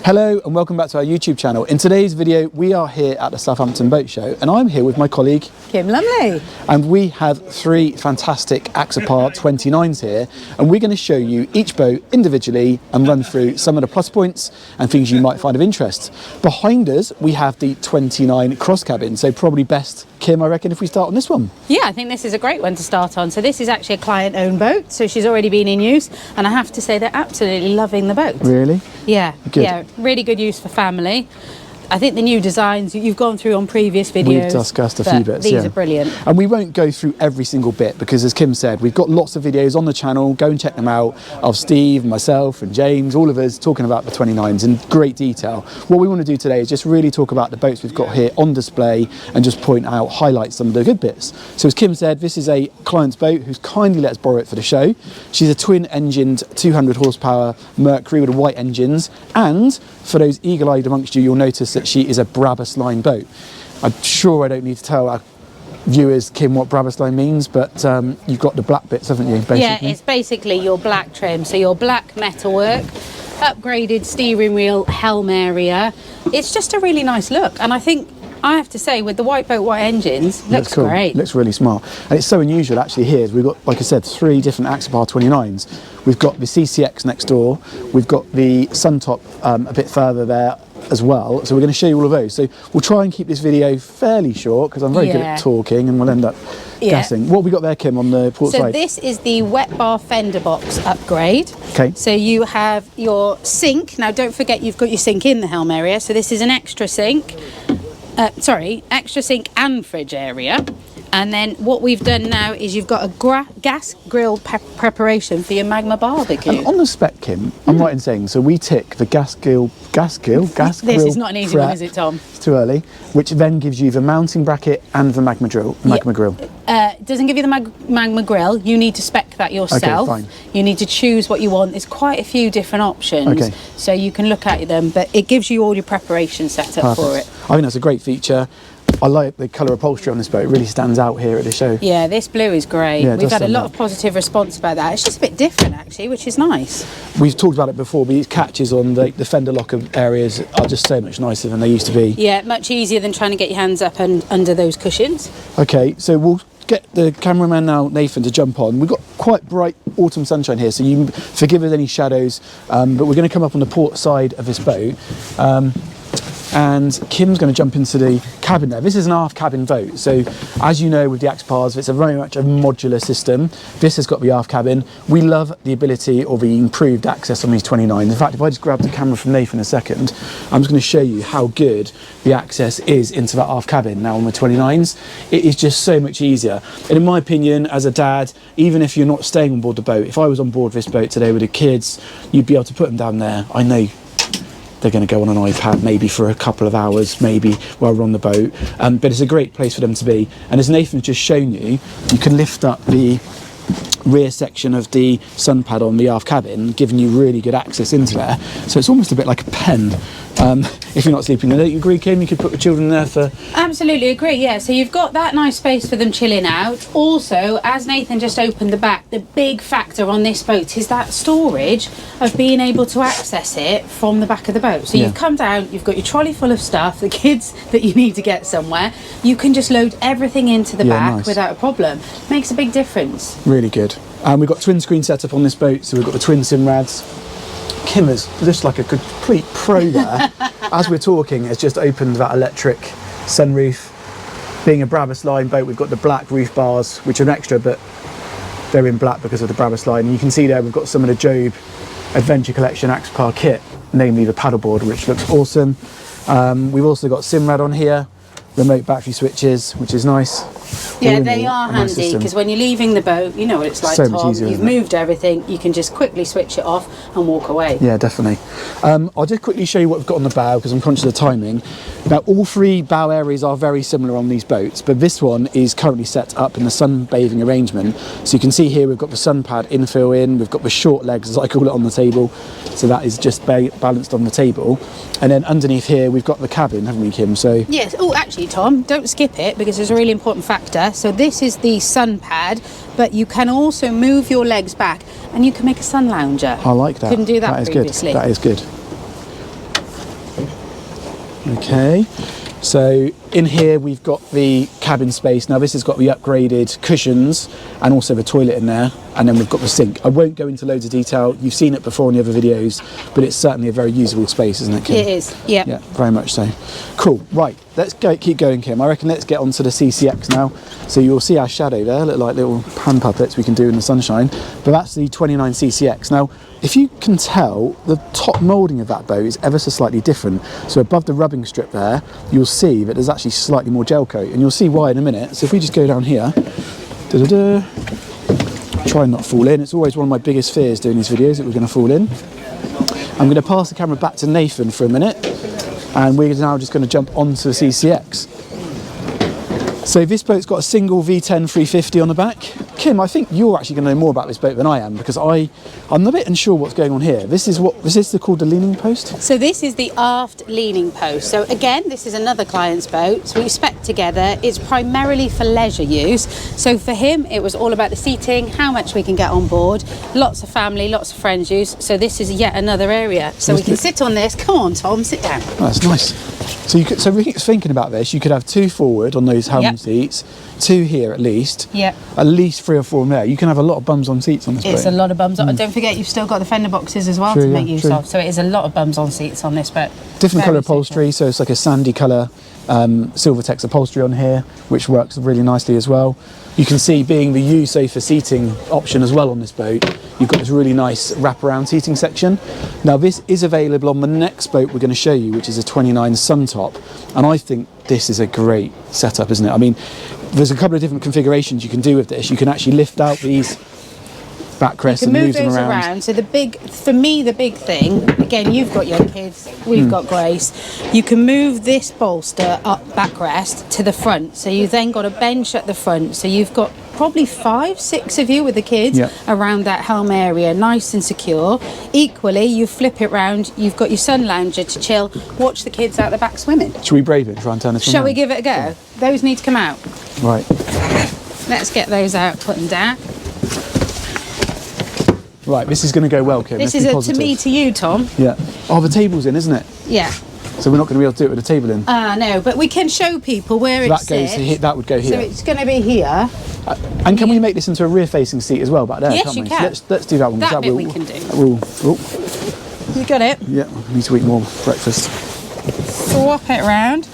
Hello and welcome back to our YouTube channel. In today's video we are here at the Southampton Boat Show and I'm here with my colleague Kim Lumley. And we have three fantastic Axopar 29s here and we're going to show you each boat individually and run through some of the plus points and things you might find of interest. Behind us we have the 29 cross cabin, so probably best, Kim, I reckon, if we start on this one. Yeah, I think this is a great one to start on. So this is actually a client-owned boat, so she's already been in use and I have to say they're absolutely loving the boat. Really? Yeah, good. Yeah, really good use for family. I think the new designs you've gone through on previous videos. We've discussed a few bits. These are brilliant. And we won't go through every single bit because, as Kim said, we've got lots of videos on the channel. Go and check them out, of Steve, myself and James, all of us talking about the 29s in great detail. What we want to do today is just really talk about the boats we've got here on display and just point out, highlight some of the good bits. So as Kim said, this is a client's boat who's kindly let us borrow it for the show. She's a twin-engined 200 horsepower Mercury with white engines, and for those eagle-eyed amongst you, you'll notice that she is a Brabus line boat. I'm sure I don't need to tell our viewers, Kim, what Brabus line means, but you've got the black bits, haven't you, basically? Yeah, it's basically your black trim, so your black metalwork, upgraded steering wheel, helm area. It's just a really nice look, and I think, I have to say, with the white boat, white engines, looks cool. Great. Looks really smart. And it's so unusual actually here. We've got, like I said, three different Axopar 29s. We've got the CCX next door. We've got the Suntop a bit further there as well. So we're going to show you all of those. So we'll try and keep this video fairly short because I'm very good at talking and we'll end up guessing. What have we got there, Kim, on the port side? So this is the wet bar fender box upgrade. Okay. So you have your sink. Now don't forget you've got your sink in the helm area. So this is an extra sink. Extra sink and fridge area. And then what we've done now is you've got a gas grill preparation for your magma barbecue. And on the spec, Kim, I'm right in saying, so we tick the gas grill. This is not an easy one, is it, Tom? It's too early. Which then gives you the mounting bracket and the magma grill. It doesn't give you the magma grill. You need to spec that yourself. Okay, fine. You need to choose what you want. There's quite a few different options. Okay. So you can look at them, but it gives you all your preparation set up for it. I think that's a great feature. I like the colour upholstery on this boat. It really stands out here at the show. Yeah, this blue is great. Yeah, we've had a lot of positive response about that. It's just a bit different, actually, which is nice. We've talked about it before, but these catches on the fender locker areas are just so much nicer than they used to be. Yeah, much easier than trying to get your hands up and under those cushions. Okay, so we'll get the cameraman now, Nathan, to jump on. We've got quite bright autumn sunshine here, so you forgive us any shadows, but we're going to come up on the port side of this boat. And Kim's going to jump into the cabin there. This is an aft cabin boat, so as you know with the Axopars, it's very much a modular system. This has got the aft cabin. We love the ability or the improved access on these 29s. In fact, if I just grab the camera from Nathan a second, I'm just going to show you how good the access is into that aft cabin now on the 29s. It is just so much easier. And in my opinion, as a dad, even if you're not staying on board the boat, if I was on board this boat today with the kids, you'd be able to put them down there. I know they're going to go on an iPad maybe for a couple of hours, maybe while we're on the boat, but it's a great place for them to be. And as Nathan's just shown you, you can lift up the rear section of the sun pad on the aft cabin, giving you really good access into there. So it's almost a bit like a pen. If you're not sleeping there, don't you agree, Kim? You could put the children there for... Absolutely agree, yeah. So you've got that nice space for them chilling out. Also, as Nathan just opened the back, the big factor on this boat is that storage of being able to access it from the back of the boat. So you've come down, you've got your trolley full of stuff, the kids that you need to get somewhere. You can just load everything into the back without a problem. Makes a big difference. Really good. We've got twin screen setup on this boat, so we've got the twin Simrads. Kim is just like a complete pro there. As we're talking, has just opened that electric sunroof. Being a Brabus line boat, we've got the black roof bars, which are an extra, but they're in black because of the Brabus line. And you can see there we've got some of the Job Adventure Collection Axopar kit, namely the paddleboard, which looks awesome. We've also got Simrad on here, remote battery switches, which is nice. Yeah, they are handy because when you're leaving the boat, you know what it's like, so Tom. Much easier, You've moved everything, you can just quickly switch it off and walk away. Yeah, definitely. I'll just quickly show you what we've got on the bow because I'm conscious of the timing. Now, all three bow areas are very similar on these boats, but this one is currently set up in the sunbathing arrangement. So you can see here we've got the sun pad infill in, we've got the short legs, as I call it, on the table. So that is just balanced on the table. And then underneath here we've got the cabin, haven't we, Kim? So yes. Oh, actually, Tom, don't skip it because it's a really important factor. So this is the sun pad, but you can also move your legs back and you can make a sun lounger. I like that. Couldn't do that is previously. Good. That is good. Okay, so in here we've got the cabin space. Now this has got the upgraded cushions and also the toilet in there, and then we've got the sink. I won't go into loads of detail, you've seen it before in the other videos, but it's certainly a very usable space, isn't it, Kim? It is, yeah. Yeah, very much so. Cool, right, let's keep going, Kim. I reckon let's get onto the CCX now. So you'll see our shadow there, look like little hand puppets we can do in the sunshine, but that's the 29 CCX. Now, if you can tell, the top moulding of that boat is ever so slightly different. So above the rubbing strip there, you'll see that there's actually slightly more gel coat, and you'll see why in a minute. So if we just go down here, try and not fall in. It's always one of my biggest fears doing these videos, that we're going to fall in. I'm going to pass the camera back to Nathan for a minute, and we're now just going to jump onto the CCX. So this boat's got a single V10 350 on the back. Kim, I think you're actually going to know more about this boat than I am, because I'm a bit unsure what's going on here. This is called the leaning post? So this is the aft leaning post. So again, this is another client's boat. So we spec together. It's primarily for leisure use. So for him, it was all about the seating, how much we can get on board. Lots of family, lots of friends use. So this is yet another area. So we can sit on this. Come on, Tom, sit down. Oh, that's nice. So thinking about this, you could have 2 forward on those helm seats, 2 here at least. Yeah. At least 3 or 4 there. You can have a lot of bums on seats on this boat. It's a lot of bums on. Don't forget, you've still got the fender boxes as well to make use of. So it is a lot of bums on seats on this boat. Different colour upholstery, so it's like a sandy colour Silvertex upholstery on here, which works really nicely as well. You can see, being the U sofa seating option as well on this boat, you've got this really nice wraparound seating section. Now this is available on the next boat we're going to show you, which is a 29 Suntop, and I think this is a great setup, isn't it? I mean, there's a couple of different configurations you can do with this. You can actually lift out these backrests and move them around. So for me, the big thing, again, you've got young kids, we've got Grace, you can move this bolster up backrest to the front. So you've then got a bench at the front. So you've got probably 5, 6 of you with the kids around that helm area, nice and secure. Equally, you flip it round, you've got your sun lounger to chill, watch the kids out the back swimming. Shall we brave it and try and turn this Shall we give it a go? Yeah. Those need to come out. Right. Let's get those out, put them down. Right, this is going to go well, Kim. This is to me to you, Tom. Yeah. Oh, the table's in, isn't it? Yeah. So we're not going to be able to do it with the table in. No, but we can show people where it sits. That would go here. So it's going to be here. And can we make this into a rear-facing seat as well back there? Yes, can't you we? can. So let's do that one. That bit we can do. You got it? Yeah, I need to eat more breakfast. Swap it round.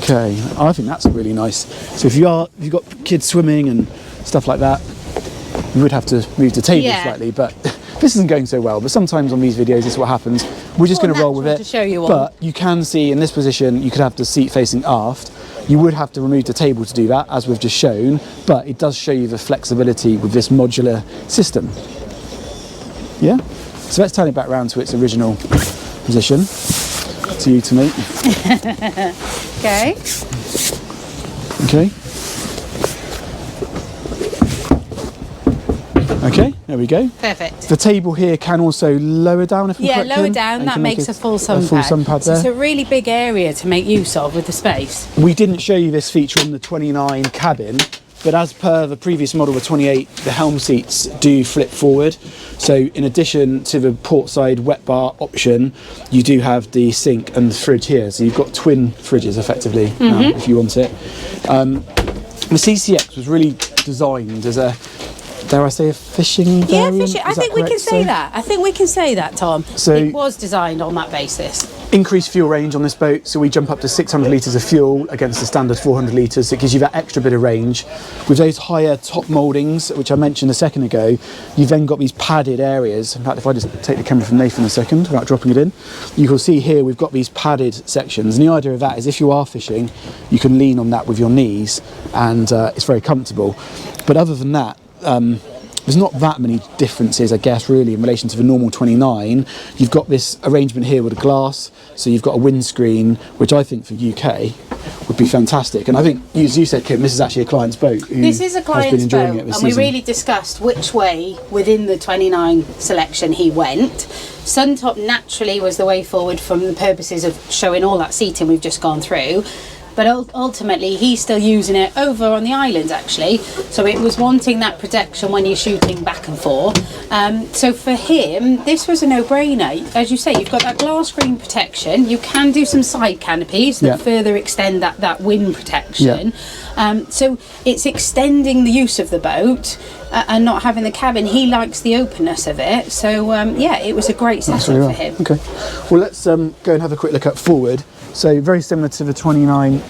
Okay, I think that's really nice. So if you've got kids swimming and stuff like that, you would have to move the table slightly, but this isn't going so well. But sometimes on these videos, this is what happens. We're just going to roll with it. To show you but you can see in this position, you could have the seat facing aft. You would have to remove the table to do that, as we've just shown, but it does show you the flexibility with this modular system. Yeah? So let's turn it back round to its original position. To you, to me. Okay. Okay. Okay, there we go. Perfect. The table here can also lower down if I'm correct. Yeah, lower down. That makes a full sun pad. So it's a really big area to make use of with the space. We didn't show you this feature on the 29 cabin, but as per the previous model, the 28, the helm seats do flip forward. So in addition to the portside wet bar option, you do have the sink and the fridge here. So you've got twin fridges effectively if you want it. The CCX was really designed as a, dare I say, a fishing variant? Yeah, fishing. I think we can say that. I think we can say that, Tom. So it was designed on that basis. Increased fuel range on this boat, so we jump up to 600 litres of fuel against the standard 400 litres. So it gives you that extra bit of range. With those higher top mouldings, which I mentioned a second ago, you've then got these padded areas. In fact, if I just take the camera from Nathan a second without dropping it in, you can see here we've got these padded sections. And the idea of that is if you are fishing, you can lean on that with your knees, and it's very comfortable. But other than that, there's not that many differences, I guess, really, in relation to the normal 29. You've got this arrangement here with a glass, so you've got a windscreen, which I think for UK would be fantastic. And I think, as you said, Kim, this is actually a client's boat. This is a client's boat, and we really discussed which way within the 29 selection he went. Suntop naturally was the way forward from the purposes of showing all that seating we've just gone through. but ultimately he's still using it over on the island actually, so it was wanting that protection when you're shooting back and forth. So for him this was a no-brainer. As you say, you've got that glass screen protection, you can do some side canopies that further extend that wind protection. So it's extending the use of the boat and not having the cabin. He likes the openness of it, so it was a great setup for him. Okay, well let's go and have a quick look up forward. So very similar to the 29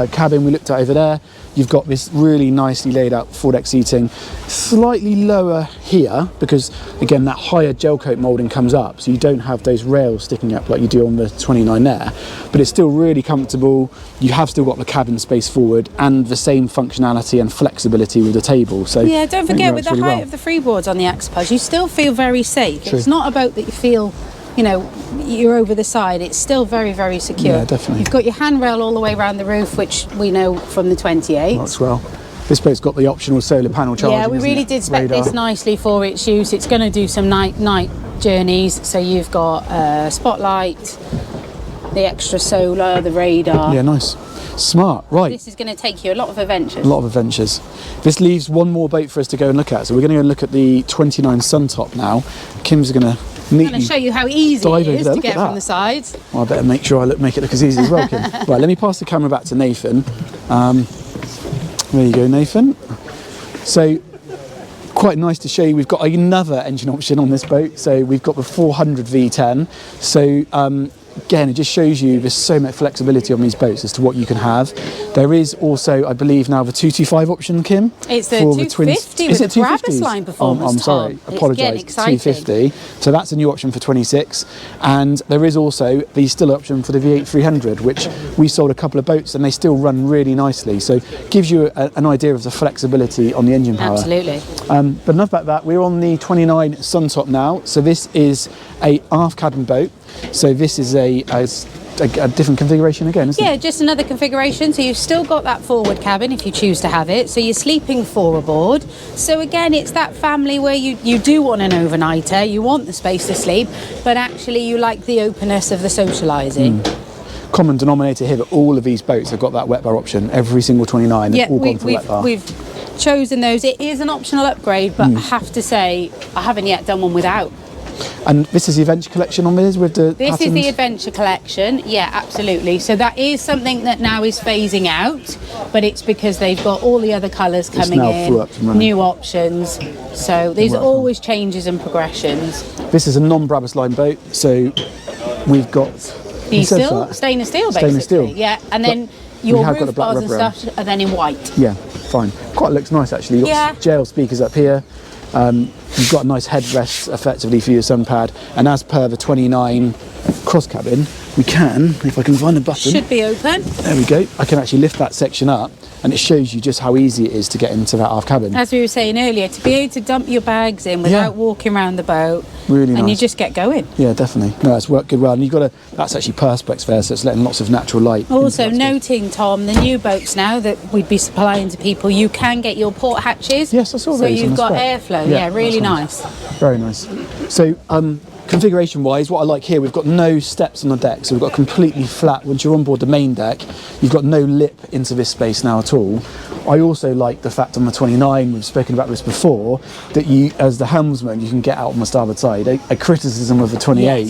cabin we looked at over there. You've got this really nicely laid out foredeck seating, slightly lower here because again that higher gel coat moulding comes up, so you don't have those rails sticking up like you do on the 29 there, but it's still really comfortable. You have still got the cabin space forward and the same functionality and flexibility with the table. So yeah, don't forget with the height of the freeboards on the Axopars, you still feel very safe. True. It's not about that you feel, you know, you're over the side. It's still very, very secure. Yeah, definitely. You've got your handrail all the way around the roof, which we know from the 28. That's well. This boat's got the optional solar panel charging. Yeah, we really did spec this nicely for its use. It's going to do some night journeys. So you've got spotlight, the extra solar, the radar. Yeah, nice. Smart, right. This is going to take you a lot of adventures. A lot of adventures. This leaves one more boat for us to go and look at. So we're going to go and look at the 29 Suntop now. Kim's going to I'm going to show you how easy it is to get from the sides. Well, I better make sure I make it look as easy as well, Kim. Right, let me pass the camera back to Nathan. There you go, Nathan. So, quite nice to show you, we've got another engine option on this boat. So we've got the 400 V10. So again, it just shows you there's so much flexibility on these boats as to what you can have. There is also, I believe now, the 225 option, Kim. It's the 250 with the Brabus line performance. I'm sorry, apologise. 250. So that's a new option for 26. And there is also the still option for the V8 300, which we sold a couple of boats and they still run really nicely. So it gives you an idea of the flexibility on the engine power. Absolutely. But enough about that. We're on the 29 Suntop now. So this is a aft cabin boat. So this is a different configuration again, isn't it? Yeah, just another configuration. So you've still got that forward cabin if you choose to have it. So you're sleeping 4 aboard. So again, it's that family where you do want an overnighter, you want the space to sleep, but actually you like the openness of the socialising. Common denominator here that all of these boats have got that wet bar option. Every single 29 have all gone for wet bar. We've chosen those. It is an optional upgrade, but I have to say I haven't yet done one without. And this is the Adventure Collection on this with the This patterns? is the Adventure Collection, yeah, absolutely. So that is something that now is phasing out, but it's because they've got all the other colours coming in, new options. So there's always changes and progressions. This is a non-Brabus line boat, so we've got stainless steel, basically. Stainless steel. Yeah, and then your roof bars and stuff are then in white. Yeah, fine. Quite looks nice actually. You've got JL speakers up here. You've got a nice headrest effectively for your sun pad, and as per the 29 cross cabin, we can, if I can find a button, should be open. There we go. I can actually lift that section up, and it shows you just how easy it is to get into that aft cabin. As we were saying earlier, to be able to dump your bags in without walking around the boat, really nice. And you just get going. Yeah, definitely. No, it's worked good well, and you've got that's actually perspex there, so it's letting lots of natural light. Also noting, Tom, the new boats now that we'd be supplying to people, you can get your port hatches. Yes, I saw those. So you've got airflow. Yeah, really nice. Very nice. So configuration wise, what I like here, we've got no steps on the deck, so we've got completely flat. Once you're on board the main deck, you've got no lip into this space now at all. I also like the fact on the 29, we've spoken about this before, that you, as the helmsman, you can get out on the starboard side. A criticism of the 28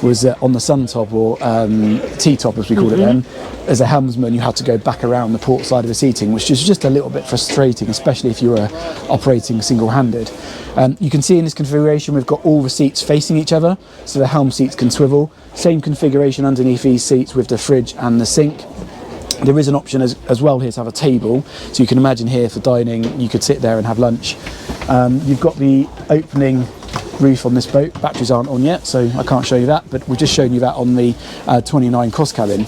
was on the Suntop, or T-top as we called it then, as a helmsman you had to go back around the port side of the seating, which is just a little bit frustrating, especially if you were operating single-handed. You can see in this configuration we've got all the seats facing each other, so the helm seats can swivel. Same configuration underneath these seats with the fridge and the sink. There is an option as well here to have a table, so you can imagine here for dining you could sit there and have lunch. You've got the opening roof on this boat. Batteries aren't on yet, so I can't show you that, but we've just shown you that on the 29 cross cabin.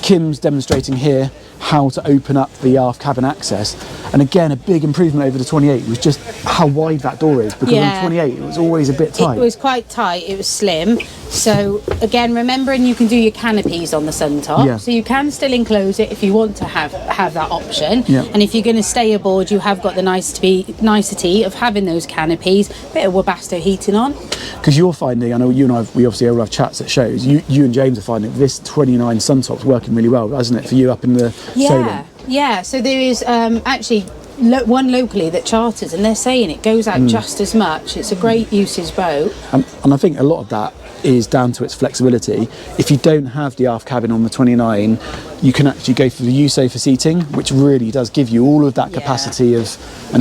Kim's demonstrating here how to open up the aft cabin access, And again, a big improvement over the 28 was just how wide that door is, because on 28 it was always a bit tight. It was quite tight, it was slim. So again, remembering you can do your canopies on the sun top, so you can still enclose it if you want to have that option. And if you're going to stay aboard, you have got the nicety of having those canopies, bit of Webasto heating on. Because you're finding, I know you and I, we obviously all have chats at shows, you and James are finding this 29 sun top's working really well, hasn't it, for you up in the Solent? Yeah, so there is actually one locally that charters, and they're saying it goes out just as much. It's a great usage boat. And I think a lot of that is down to its flexibility. If you don't have the aft cabin on the 29, you can actually go for the U-sofa seating, which really does give you all of that capacity and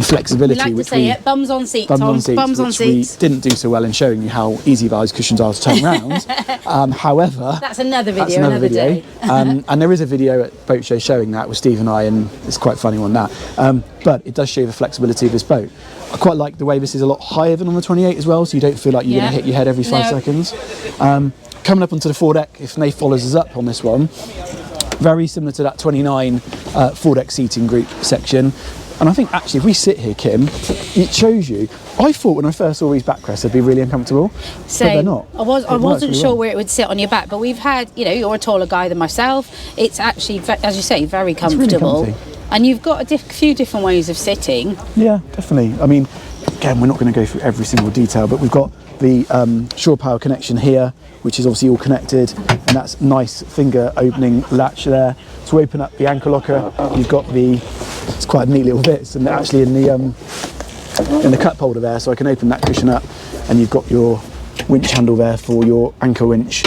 flexibility. We like to say it, bums on seats, bums on seats. We didn't do so well in showing you how easy those cushions are to turn around. However, that's another video, another day. And there is a video at Boat Show showing that with Steve and I, and it's quite funny on that. But it does show the flexibility of this boat. I quite like the way this is a lot higher than on the 28 as well, so you don't feel like you're going to hit your head every 5 seconds. Coming up onto the foredeck, if Nate follows us up on this one, very similar to that 29 foredeck seating group section. And I think actually if we sit here, Kim, it shows you. I thought when I first saw these backrests they'd be really uncomfortable, but they're not. I wasn't sure where it would sit on your back, but we've had, you're a taller guy than myself. It's actually, as you say, very comfortable. Really comfy. And you've got a few different ways of sitting. Yeah, definitely. I mean, again, we're not going to go through every single detail, but we've got the shore power connection here, which is obviously all connected, and that's nice finger opening latch there. To open up the anchor locker, you've got it's quite a neat little bit, and actually in the cup holder there, so I can open that cushion up, and you've got your winch handle there for your anchor winch.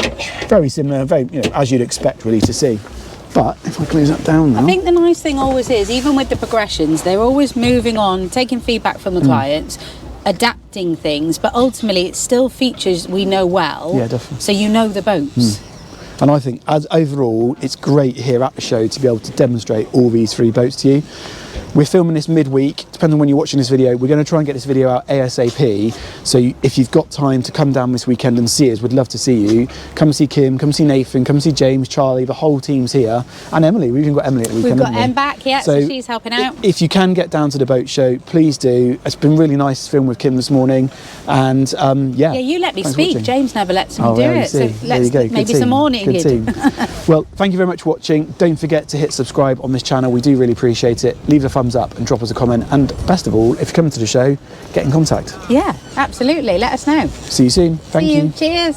Very similar, very as you'd expect really to see. But if I close that down now, I think the nice thing always is, even with the progressions, they're always moving on, taking feedback from the clients, adapting things, but ultimately it's still features we know well. Yeah, definitely. So you know the boats. And I think as overall, it's great here at the show to be able to demonstrate all these 3 boats to you. We're filming this midweek, depending on when you're watching this video. We're going to try and get this video out ASAP. So if you've got time to come down this weekend and see us, we'd love to see you. Come see Kim, come see Nathan, come see James, Charlie, the whole team's here. And Emily, we've even got Emily at the weekend. We've got Em back, so she's helping out. If you can get down to the boat show, please do. It's been really nice to film with Kim this morning. And yeah, you let me speak. James never lets me do it. So let's maybe some more needed. Good team. Well, thank you very much for watching. Don't forget to hit subscribe on this channel. We do really appreciate it. Leave a thumbs up and drop us a comment. And best of all, if you're coming to the show, get in contact. Yeah, absolutely. Let us know. See you soon. Thank you. Cheers.